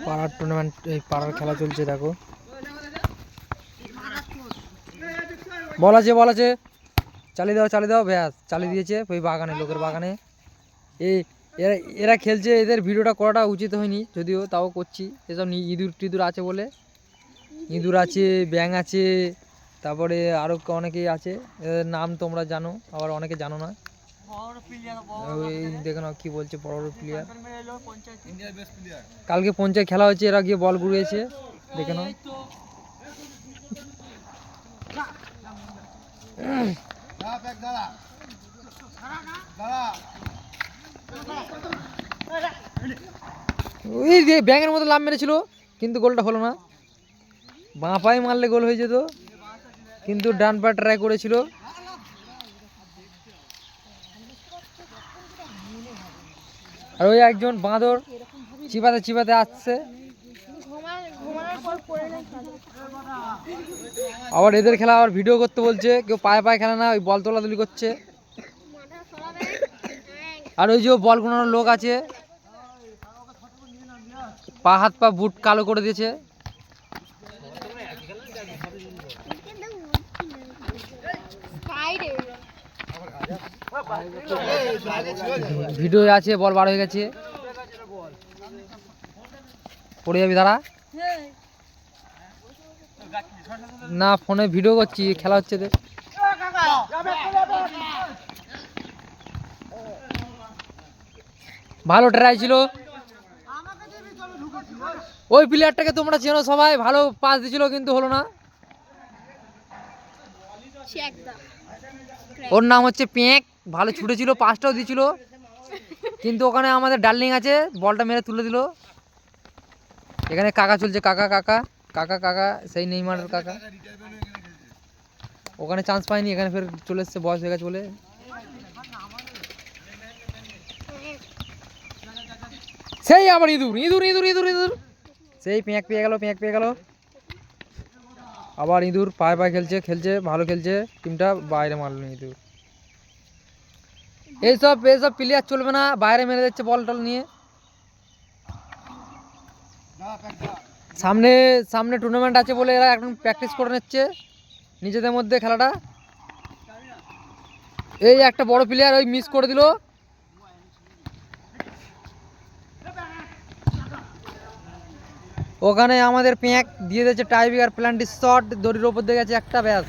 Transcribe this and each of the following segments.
পাড়ার টুর্নামেন্ট, এই পাড়ার খেলা চলছে দেখো। বল আছে চালিয়ে দাও ব্যাস চালিয়ে দিয়েছে ওই বাগানে, লোকের বাগানে। এই এরা খেলছে, এদের ভিডিওটা করাটা উচিত হয়নি যদিও, তাও করছি। এসব ইঁদুর টিঁদুর আছে বলে, ইঁদুর আছে, ব্যাঙ আছে, তারপরে আরও অনেকেই আছে, এদের নাম তোমরা জানো, আবার অনেকে জানো না। ওই দেখে নাও কি বলছে, বড় বড় প্লেয়ার। কালকে পঞ্চায়েত খেলা হয়েছে, এরা গিয়ে বল ঘুরিয়েছে, দেখে নাও। ওই ব্যাঙের মতো লাভ মেরেছিল, কিন্তু গোলটা হলো না। বাঁ পায়ে মারলে গোল হয়ে যেত, কিন্তু ডান পা ট্রাই করেছিল। আর ওই একজন বাঁদর চিপাতে আসছে। আবার এদের খেলা আবার ভিডিও করতে বলছে, কেউ পায়ে খেলে না, ওই বল তোলাতুলি করছে। আর ওই যে বল গুনানোর লোক আছে, পা হাত পা বুট কালো করে দিয়েছে। ভিডিও আছে, বল বার হয়ে গেছে, পড়ে যাবি দাঁড়া। না ফোনে ভিডিও করছি, খেলা হচ্ছে। ভালো ট্রাই ছিল, ওই প্লেয়ারটাকে তোমরা চেনো সবাই, ভালো পাস দিছিল কিন্তু হলো না। ওর নাম হচ্ছে পেঁক, ভালো ছুটেছিল, পাসটাও দিছিল, কিন্তু ওখানে আমাদের ডার্লিং আছে, বলটা মেরে তুলে দিল। এখানে কাকা চলছে, কাকা সেই নেইমারের কাকা, ওখানে চান্স পায়নি, এখানে ফের চলে এসছে, বয়স হয়ে গেছে বলে। সেই আবার ইঁদুর, সেই পেঁক পেয়ে গেল। আবার ইঁদুর পায়ে খেলছে, ভালো খেলছে টিমটা, বাইরে মারল ইঁদুর। এইসব প্লেয়ার চলবে না, বাইরে মেরে যাচ্ছে বল টল নিয়ে। সামনে টুর্নামেন্ট আছে বলে এরা এখন প্র্যাকটিস করে নিচ্ছে নিজেদের মধ্যে খেলাটা। এই একটা বড় প্লেয়ার ওই মিস করে দিল। ওখানে আমাদের পেঁক দিয়ে দিয়েছে টাইব্রেকার, প্ল্যান্টি শট দড়ির ওপর দিয়ে গেছে একটা, ব্যাস।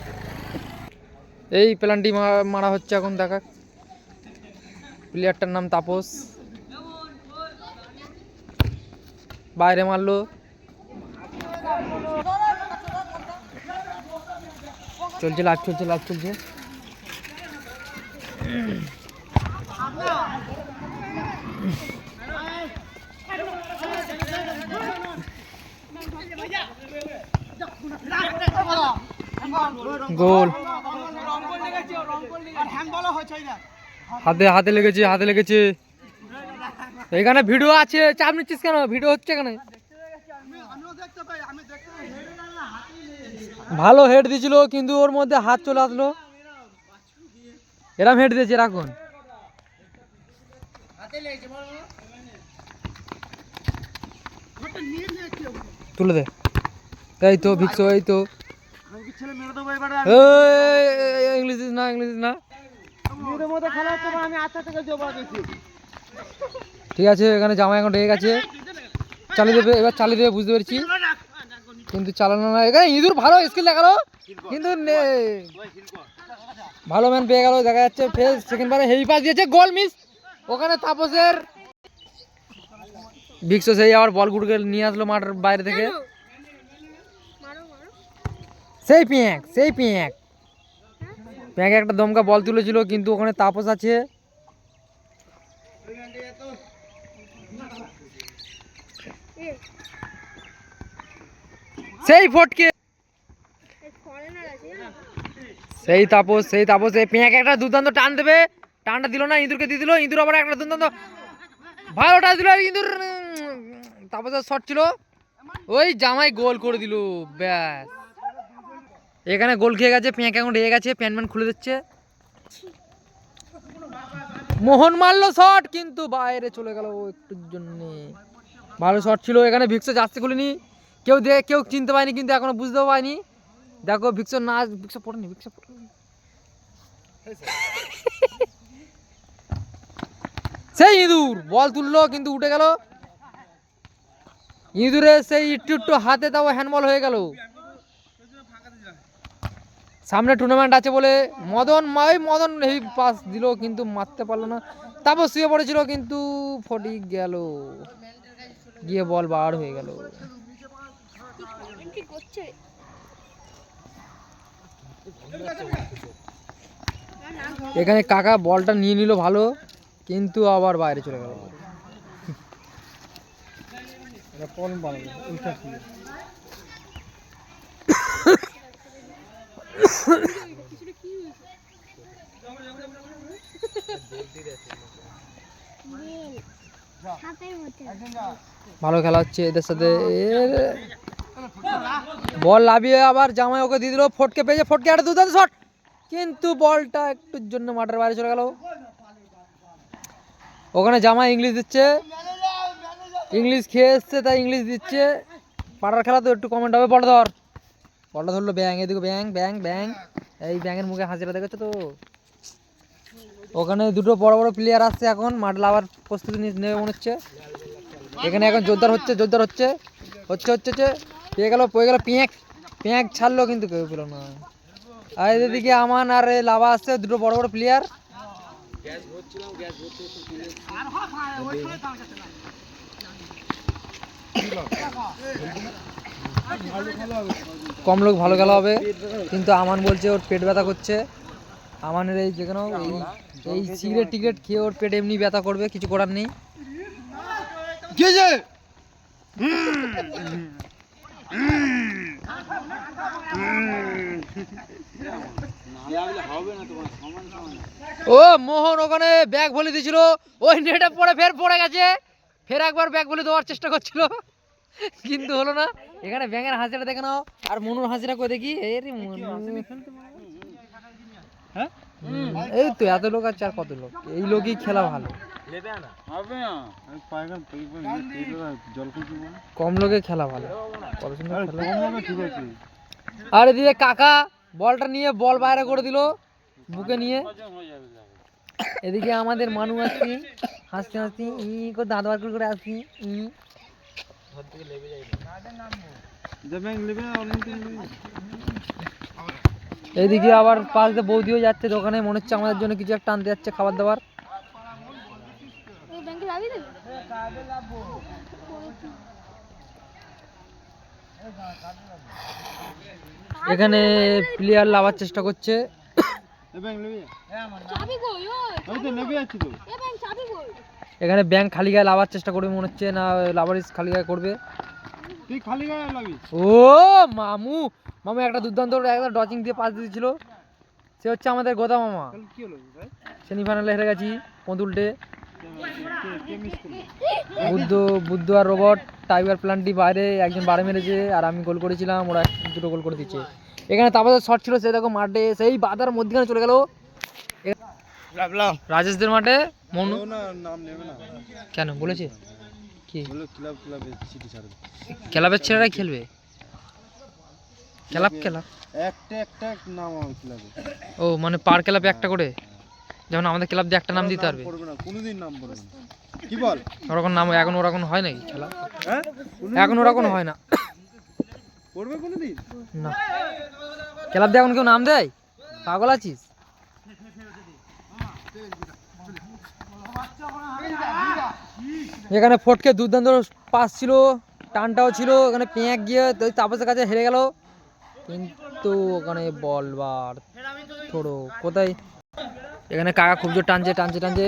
এই প্ল্যান্টি মারা হচ্ছে এখন, দেখা। প্লেয়ারটার নাম তাপস, বাইরে মারলো। চলছে লাইভ চলছে। গোল, হাতে লেগেছে। এখানে ভিডিও আছে, চাপ নিচ্ছিস কেন? ভিডিও হচ্ছে এখানে। ভালো হেড দিয়েছিল, কিন্তু ওর মধ্যে হাত চলে আসলো। এরম হেড দিয়েছে রাখুন, তুলে দে। এই তো ভিক্সো, এই তো ইংলিশ না। ঠিক আছে, এখানে জামা এখন রেগে গেছে, চালিয়ে দেবে বুঝতে পেরেছি, কিন্তু চালানো না। এখানে ইঁদুর ভালো স্কিল দেখালো, কিন্তু ভালো ম্যান পেয়ে গেল, দেখা যাচ্ছে। ফের সেকেন্ড বারে হেভি পাস দিয়েছে, গোল মিস। ওখানে তাপসের ভিক্সো সেই আবার বল গুড়কে নিয়ে আসলো মাঠের বাইরে থেকে। সেই পেঁক একটা দমকা বল তুলেছিল, কিন্তু ওখানে তাপস আছে। সেই ফটকে, সেই তাপস এই পেঁক একটা দুর্দান্ত টান দেবে, টানটা দিল না, ইঁদুরকে দিয়ে দিল। ইঁদুর আবার একটা দুর্দান্ত ভালো টান দিল, ইঁদুর তাপসের শট ছিল, ওই জামাই গোল করে দিল, ব্যাস। এখানে গোল খেয়ে গেছে, পেঁক এখন রেগে গেছে, প্যান্ট খুলে দিচ্ছে। মোহন মারলো শট, কিন্তু বাইরে চলে গেল একটুর জন্য। ভালো শট ছিল। এখানে ভিক্সো জার্সি খুলিনি, কেউ চিনতে পারেনি, কিন্তু এখনো বুঝতেও পারিনি। দেখো ভিক্সো না, ভিক্সো পড়েনি, ভিক্সো পড়েনি। সেই ইঁদুর বল তুললো কিন্তু উঠে গেল। ইঁদুরে সেই একটু হাতে তাও হ্যান্ডবল হয়ে গেল। সামনে টুর্নামেন্ট আছে বলে মদন এই পাস দিল, কিন্তু মারতে পারলো না। তারপর শুয়ে পড়েছিল, কিন্তু ফটিক গেল, গিয়ে বল বার হয়ে গেল। এখানে কাকা বলটা নিয়ে নিল ভালো, কিন্তু আবার বাইরে চলে গেল। ভালো খেলা হচ্ছে এদের সাথে। বল লাভিয়ে আবার জামাই ওকে দিয়ে দিল, ফটকে পেয়েছে, ফটকে একটা দুর্দান্ত শট, কিন্তু বলটা একটুর জন্য মাঠের বাইরে চলে গেল। ওখানে জামাই ইংলিশ দিচ্ছে, ইংলিশ খেয়ে এসছে তাই ইংলিশ দিচ্ছে। পাড়ার খেলা তো একটু কমেন্ট হবে। বলটা ধরলো ব্যাং, এদিকে ব্যাং ব্যাং ব্যাং, এই ব্যাঙের মুখে হাসিটা দেখেছো তো। ওখানে দুটো বড় বড় প্লেয়ার আসছে, এখন মাঠ লাভার প্রস্তুতি নেবে মনে হচ্ছে। এখানে এখন জোরদার হচ্ছে পেয়ে গেল পেঁয়াক ছাড়লো, কিন্তু কেউ পেল না। আর এদিকে আমান আর লাভা আসছে, দুটো বড় বড় প্লেয়ার। কম লোক ভালো খেলা হবে, কিন্তু আমান বলছে ওর পেট ব্যথা করছে। আমানের এই যেখানে এই সিগারেট টিগারেট খেয়ে ওর পেট এমনি ব্যথা করবে, কিছু করার নেই। ও মোহন ওখানে ব্যাগ ভলে দিয়েছিল, ওই নেটে পড়ে ফের পড়ে গেছে, ফের একবার ব্যাগ ভলে দেওয়ার চেষ্টা করছিল, কিন্তু হলো না। এখানে ব্যাঙের হাসিটা দেখে নাও, আর মনুর হাসিটা করে দেখি। এই তো এত লোক আছে, আর কত লোক, এই লোকই খেলা ভালো। কম লোকে খেলা ভালো। আর এদিকে কাকা বলটা নিয়ে বল বাইরে করে দিল বুকে নিয়ে। এদিকে আমাদের মানু আসছি হাসতে হাসতে করে দাঁত বার করে আসছি। এইদিকে আবার পাশ দিয়ে বৌদিও যাচ্ছে দোকানে, মনে হচ্ছে আমাদের জন্য কিছু একটা আনতে যাচ্ছে, খাবার দাবার। এখানে প্লেয়ার লাভার চেষ্টা করছে। এখানে ব্যাংক খালি গায়ে লাভার চেষ্টা করবে মনে হচ্ছে, না লাভারিস খালি গায়ে করবে। ও মামু একটা দুর্দান্ত একটা ডচিং দিয়ে পাস দিয়েছিল, সে হচ্ছে আমাদের গোদা মামা। সেমিফাইনালে হেরে গেছি পঁতুলটে। বুদ্ধ আর রোবট টাইগার প্ল্যান্টটি বাইরে একজন বারে মেরেছে, আর আমি গোল করেছিলাম, ওরা দুটো গোল করে দিচ্ছে। এখানে তারপরে শট ছিল, সে দেখো মাঠে সেই বাধার মধ্যখানে চলে গেল। রাজেশদের মাঠে মনু কেন বলেছে কি ক্লাবের ছেলেরাই খেলবে? ও মানে পার ক্লাবে একটা করে, যেমন আমাদের ক্লাব দিয়ে একটা নাম দিতে পারবে। ওরকম নাম এখন ওরকম হয় নাকি খেলা? এখন ওরকম হয় না, না ক্লাব দিয়ে এখন কেউ নাম দেয়? পাগল আছিস? এখানে ফটকে দুর্দান্ত পাস ছিল, টানটাও ছিল, এখানে পেঁয়াক গিয়ে তাপসের কাছে হেরে গেল, কিন্তু ওখানে বল বার থোড়ো কোথায়। এখানে কাকা খুব জোর টানছে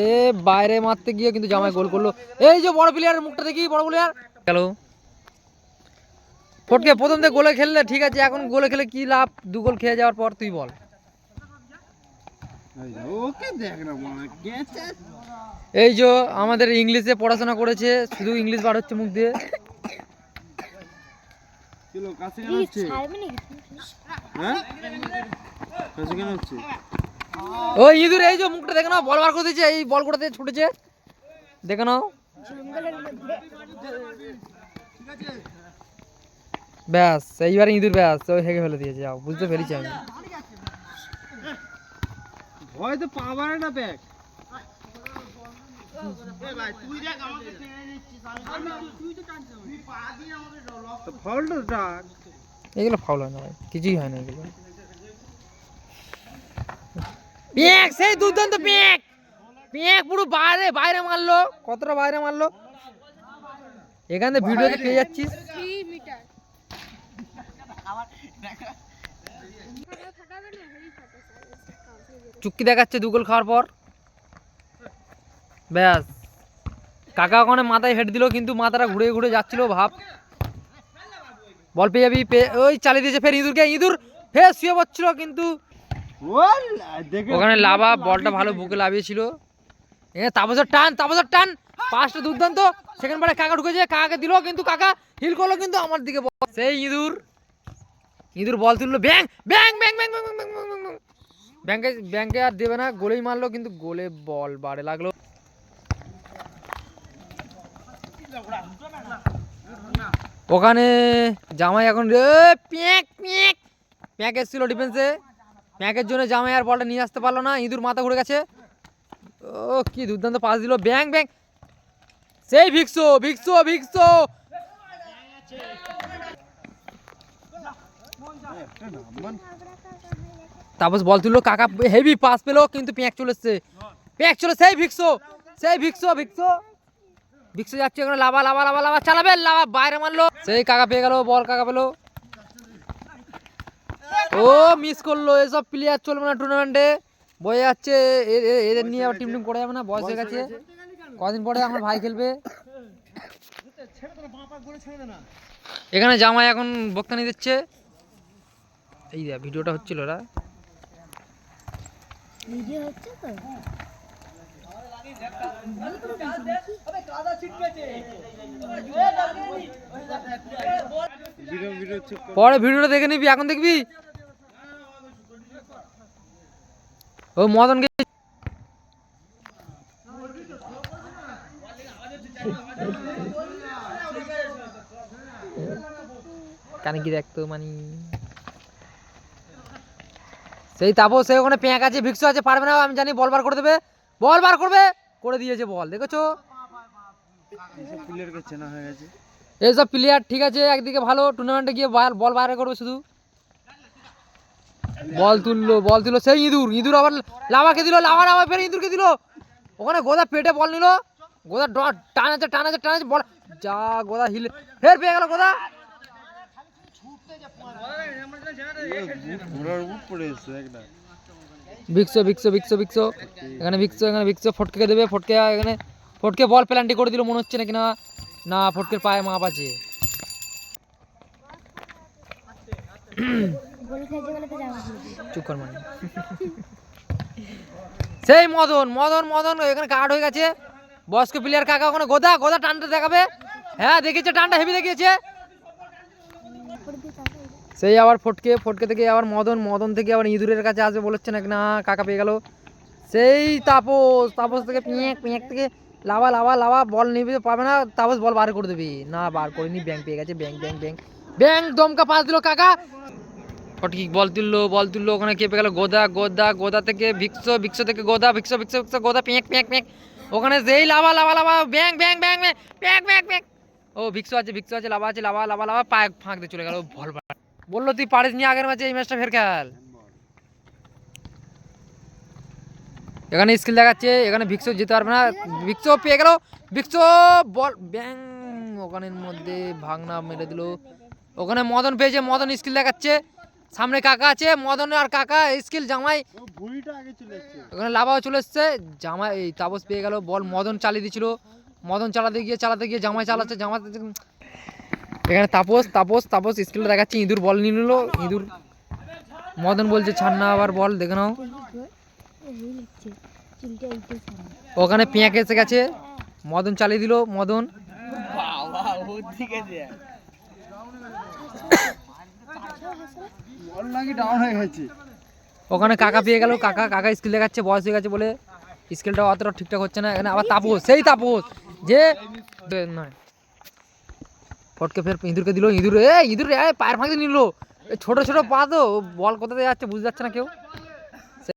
বাইরে মারতে গিয়ে, কিন্তু জামাই গোল করলো। এই যে বড় প্লেয়ারের মুখটা দেখি, বড় প্লেয়ার গেল। ফটকে প্রথম থেকে গোলে খেললে ঠিক আছে, এখন গোলে খেলে কি লাভ? 2 গোল খেয়ে যাওয়ার পর তুই বল। এই যে আমাদের ইংলিশে পড়াশোনা করেছে, শুধু ইংলিশ বার হচ্ছে মুখ দিয়ে। ওই ইঁদুর এই যে মুখটা দেখে নাও, বল বার করে দিয়েছে, এই বল করে দিয়ে ছুটেছে, দেখে নাও ব্যাস এইবারে ইঁদুর ব্যাস ও হেগে ফেলে দিয়েছে, যাও বুঝতে পেরেছি আমি। ভয় তো পাবার না ব্যাগ। এগুলো ফাউল হয় না ভাই, কিছুই হয় না এগুলো। পিয়াক সেই দুর্দান্ত পিয়াক, পিয়াক পুরো বাইরে বাইরে মারলো, কতটা বাইরে মারলো। এখানে ভিডিওতে পেয়ে যাচ্ছিস। চুক্তি দেখাচ্ছে 2 গোল খাওয়ার পর। ব্যাস কাকা ওখানে মাথায় হেড দিল, কিন্তু মাথাটা ঘুরে ঘুরে যাচ্ছিল, ভাব বল পেয়ে যাবি, ওই চালিয়ে দিয়েছে ফের ইঁদুরকে, ইঁদুর ফের শুয়ে পড়ছিল, কিন্তু ওখানে লাভা বলটা ভালো বুকে লাভিয়েছিল। তাপসের টান, তাপসের টান, পাঁচটা দুর্দান্ত। সেকেন্ড বারে কাকা ঢুকেছে, কাকাকে দিল, কিন্তু কাকা হিল করলো, কিন্তু আমার দিকে সেই ইঁদুর, ইঁদুর বল তুললো, ব্যাং ব্যাং ব্যাং ব্যাং ব্যাং ব্যাং ব্যাং, ব্যাংকে ব্যাংকে আর দেবে না, গোলেই মারলো, কিন্তু গোলে বল বাড়ে লাগলো। ওখানে জামাই এখন প্যাঁক প্যাঁক প্যাঁক এসেছিল ডিফেন্সে, প্যাঁকের জন্য জামাই আর বলটা নিয়ে আসতে পারলো না, ইঁদুর মাথা ঘুরে গেছে। ও কি দুর্দান্ত পাস দিল, ব্যাং ব্যাং, সেই ভিক্সো ভিক্সো ভিক্সো। তারপর বল তুললো, কাকা হেভি পাস পেলো, কিন্তু প্যাঁক চলে এসছে, প্যাঁক চলে, সেই ভিক্সো, সেই ভিক্সো ভিক্সো ভিক্সো যাচ্ছে ওখানে, লাভা লাভা লাভা লাভা চালাবে, লাভা বাইরে মারলো, সেই কাকা পেয়ে গেল বল, কাকা পেলো। ও মিস করলো, এসব প্লেয়ার চলবে না টুর্নামেন্টে, বয়ে যাচ্ছে, এদের নিয়ে আবার টিম টিম করে যাবে না, বয়স হয়ে গেছে, কদিন পরে আমার ভাই খেলবে। এখানে জামাই এখন বক্তানি দিচ্ছে, এই দেখ ভিডিওটা হচ্ছিল, ওরা ভিডিও হচ্ছে তো। পরে ভিডিওটা দেখে নিবি, এখন দেখবি। ও মদনকে কানে কি দেখতো মানে, সেই তাপস সে ওখানে প্যাঁক আছে, ভিক্সো আছে, পারবে না আমি জানি, বল বার করে দেবে, বল বার করবে, করে দিয়েছে বল, দেখেছো এইসব প্লেয়ার ঠিক আছে, একদিকে ভালো, টুর্নামেন্টে গিয়ে বল বাইরে করবে শুধু। বল তুললো সেই ইঁদুর, ইঁদুর আবার লাভাকে দিল, লাভা লাভা ফের ইঁদুরকে দিল, ওখানে গোদা পেটে বল নিল, গোদা টানাচ্ছে টানাচ্ছে টানাচ্ছে বল, যা গোদা হিলে ফের পেয়ে গেল গোদা। ভিক্সো ভিক্সো ভিক্সো ভিক্সো, এখানে ভিক্সো, এখানে ভিক্সো ফটকে দেবে, ফটকে এখানে ফটকে বল প্ল্যান্টি করে দিল, মনে হচ্ছে নাকি না, না ফটকের পায়ে মাপ আছে। চুপ কর মানে, সেই মদন মদন মদন এখানে কার্ড হয়ে গেছে, বয়স্ক প্লেয়ার কাকা ওখানে গোদা, গোদা টানটা দেখাবে, হ্যাঁ দেখেছে টানটা হেভি দেখিয়েছে। সেই আবার ফটকে, ফটকে থেকে আবার মদন, মদন থেকে আবার ইঁদুরের কাছে আসবে বলেছে নাকি না, কাকা পেয়ে গেল। সেই তাপস, তাপস থেকে পিঁয়াক, পিঁয়াক থেকে লাভা লাভা লাভা, বল নিবে পাবে না, তাপস বল বার করে দেবে, না বার করেনি, ব্যাংক পেয়ে গেছে, ব্যাংক ব্যাংক ব্যাংক ব্যাংক, দমকা পাস দিল কাকা, ফটকি বল তুললো, ওখানে কে পেয়ে গেল, গোদা, গোদা, গোদা থেকে ভিক্সো, ভিক্সো থেকে গোদা, ভিক্সো ভিক্সো ভিক্সো গোদা, পিঁয়াক পিঁয়াক পিঁয়াক, ওখানে যেই lava lava lava, bank bank bank bank bank bank, ও ভিক্সো আছে লাভা আছে, লাভা লাভা লাভা, পায়ে ফাঁক দিয়ে চলে গেল, বল বললো তুই পারিস নি আগের ম্যাচে, এই ম্যাচটা ফের খেল। এখানে স্কিল দেখাচ্ছে, এখানে ভিক্সো যেতে পারবে না, ভিক্সো পেয়ে গেল, ভিক্সো বল ব্যাং, ওখানের মধ্যে ভাগনা মেরে দিল, ওখানে মদন পেয়েছে, মদন স্কিল দেখাচ্ছে, সামনে কাকা আছে, মদন আর কাকা স্কিল, জামাই ওখানে লাভাও চলে এসছে, জামাই এই তাপস পেয়ে গেল বল, মদন চালিয়ে দিয়েছিল, মদন চালাতে গিয়ে জামাই চালাচ্ছে, জামাই এখানে তাপস তাপস তাপস স্কিলটা দেখাচ্ছে, ইঁদুর বল নিয়ে নিল, ইঁদুর মদন বলছে ছাড় না, আবার বল দেখে নাও, ওখানে পেঁয়াক এসে গেছে, মদন চালিয়ে দিল, মদন ওখানে কাকা পেয়ে গেল, কাকা স্কিল দেখাচ্ছে, বয়স হয়ে গেছে বলে স্কিলটা অতটা ঠিকঠাক হচ্ছে না, এখানে আবার তাপস, সেই তাপস যে নয় ফটকে ফের ইঁদুরকে দিল, ইঁদুর এ ইঁদুর পায়ের ফাঁকে নিল, ছোট ছোট পা তো, বল কোথাতে যাচ্ছে বুঝতে যাচ্ছে না কেউ।